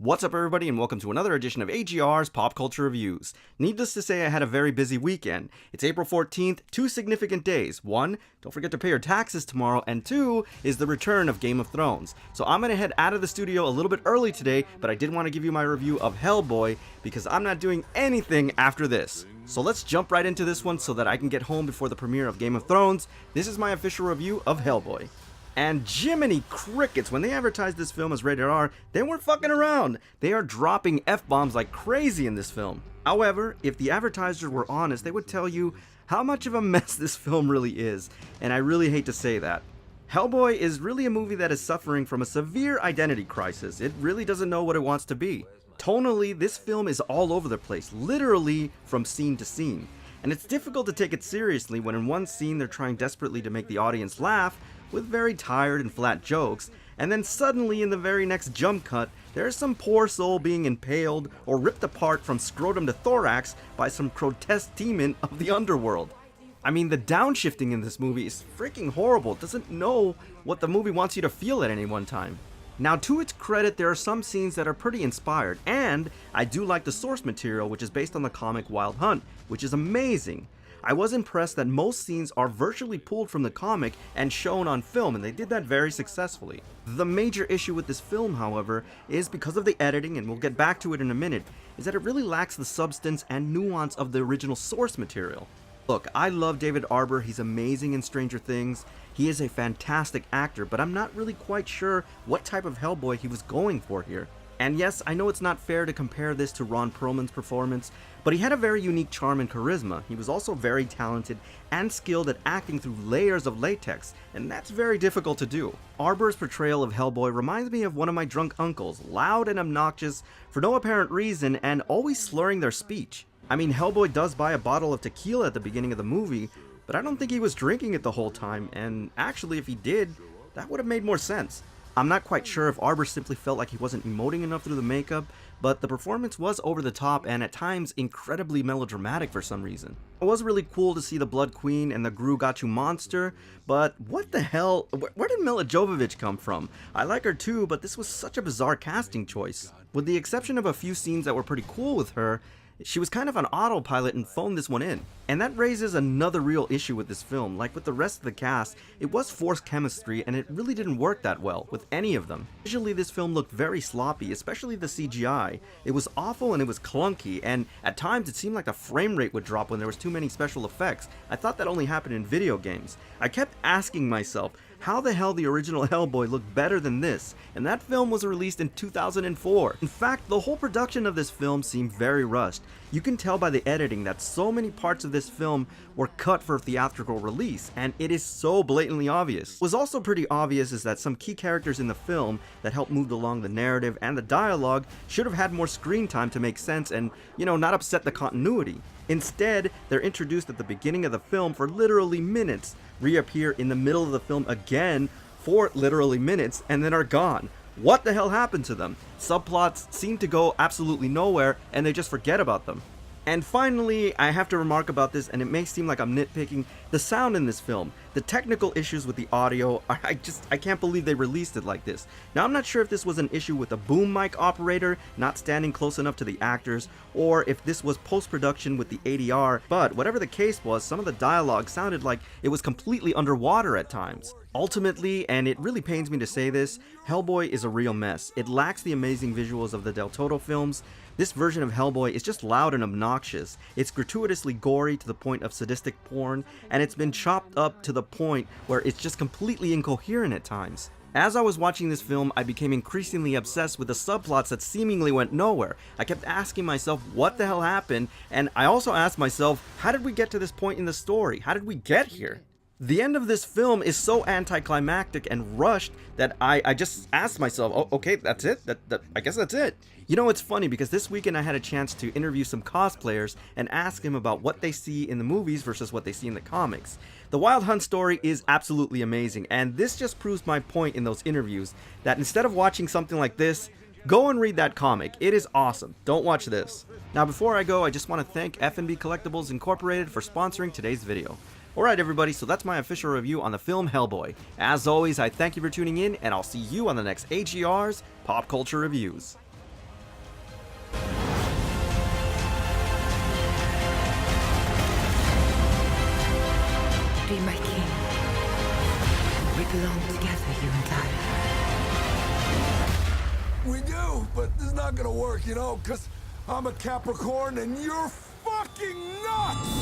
What's up everybody and welcome to another edition of AGR's Pop Culture Reviews. Needless to say, I had a very busy weekend. It's April 14th, two significant days. One, don't forget to pay your taxes tomorrow, and two, is the return of Game of Thrones. So I'm gonna head out of the studio a little bit early today, but I did want to give you my review of HellBoy because I'm not doing anything after this. So let's jump right into this one so that I can get home before the premiere of Game of Thrones. This is my official review of HellBoy. And Jiminy Crickets, when they advertised this film as rated R, they weren't fucking around. They are dropping F-bombs like crazy in this film. However, if the advertisers were honest, they would tell you how much of a mess this film really is, and I really hate to say that. HellBoy is really a movie that is suffering from a severe identity crisis. It really doesn't know what it wants to be. Tonally, this film is all over the place, literally from scene to scene. And it's difficult to take it seriously when in one scene they're trying desperately to make the audience laugh, with very tired and flat jokes, and then suddenly in the very next jump cut, there's some poor soul being impaled or ripped apart from scrotum to thorax by some grotesque demon of the underworld. I mean, the downshifting in this movie is freaking horrible. It doesn't know what the movie wants you to feel at any one time. Now, to its credit, there are some scenes that are pretty inspired, and I do like the source material, which is based on the comic Wild Hunt, which is amazing. I was impressed that most scenes are virtually pulled from the comic and shown on film, and they did that very successfully. The major issue with this film, however, is because of the editing, and we'll get back to it in a minute, is that it really lacks the substance and nuance of the original source material. Look, I love David Arbor, he's amazing in Stranger Things, he is a fantastic actor, but I'm not really quite sure what type of HellBoy he was going for here. And yes, I know it's not fair to compare this to Ron Perlman's performance, but he had a very unique charm and charisma. He was also very talented and skilled at acting through layers of latex, and that's very difficult to do. Arbor's portrayal of HellBoy reminds me of one of my drunk uncles, loud and obnoxious for no apparent reason and always slurring their speech. I mean, HellBoy does buy a bottle of tequila at the beginning of the movie, but I don't think he was drinking it the whole time, and actually if he did, that would have made more sense. I'm not quite sure if Arbor simply felt like he wasn't emoting enough through the makeup, but the performance was over the top and at times incredibly melodramatic for some reason. It was really cool to see the Blood Queen and the Gru Got You monster, but what the hell, where did Milla Jovovich come from? I like her too, but this was such a bizarre casting choice. With the exception of a few scenes that were pretty cool with her, she was kind of on autopilot and phoned this one in. And that raises another real issue with this film. Like with the rest of the cast, it was forced chemistry and it really didn't work that well with any of them. Visually, this film looked very sloppy, especially the CGI. It was awful and it was clunky, and at times it seemed like the frame rate would drop when there was too many special effects. I thought that only happened in video games. I kept asking myself, how the hell the original HellBoy looked better than this? And that film was released in 2004. In fact, the whole production of this film seemed very rushed. You can tell by the editing that so many parts of this film were cut for theatrical release, and it is so blatantly obvious. What was also pretty obvious is that some key characters in the film that helped move along the narrative and the dialogue should have had more screen time to make sense and, not upset the continuity. Instead, they're introduced at the beginning of the film for literally minutes, reappear in the middle of the film again for literally minutes, and then are gone. What the hell happened to them? Subplots seem to go absolutely nowhere, and they just forget about them. And finally, I have to remark about this, and it may seem like I'm nitpicking, the sound in this film. The technical issues with the audio, I can't believe they released it like this. Now, I'm not sure if this was an issue with the boom mic operator not standing close enough to the actors, or if this was post-production with the ADR, but whatever the case was, some of the dialogue sounded like it was completely underwater at times. Ultimately, and it really pains me to say this, HellBoy is a real mess. It lacks the amazing visuals of the Del Toro films. This version of HellBoy is just loud and obnoxious. It's gratuitously gory to the point of sadistic porn, and it's been chopped up to the point where it's just completely incoherent at times. As I was watching this film, I became increasingly obsessed with the subplots that seemingly went nowhere. I kept asking myself what the hell happened, and I also asked myself, how did we get to this point in the story? How did we get here? The end of this film is so anticlimactic and rushed that I just asked myself, oh, okay, that's it? I guess that's it. It's funny because this weekend I had a chance to interview some cosplayers and ask them about what they see in the movies versus what they see in the comics. The Wild Hunt story is absolutely amazing, and this just proves my point in those interviews, that instead of watching something like this, go and read that comic. It is awesome. Don't watch this. Now before I go, I just want to thank F&B Collectibles Incorporated for sponsoring today's video. Alright everybody, so that's my official review on the film HellBoy. As always, I thank you for tuning in, and I'll see you on the next AGR's Pop Culture Reviews. be my king. We belong together, you and I. We do, but it's not gonna work, you know, because I'm a Capricorn and you're fucking nuts!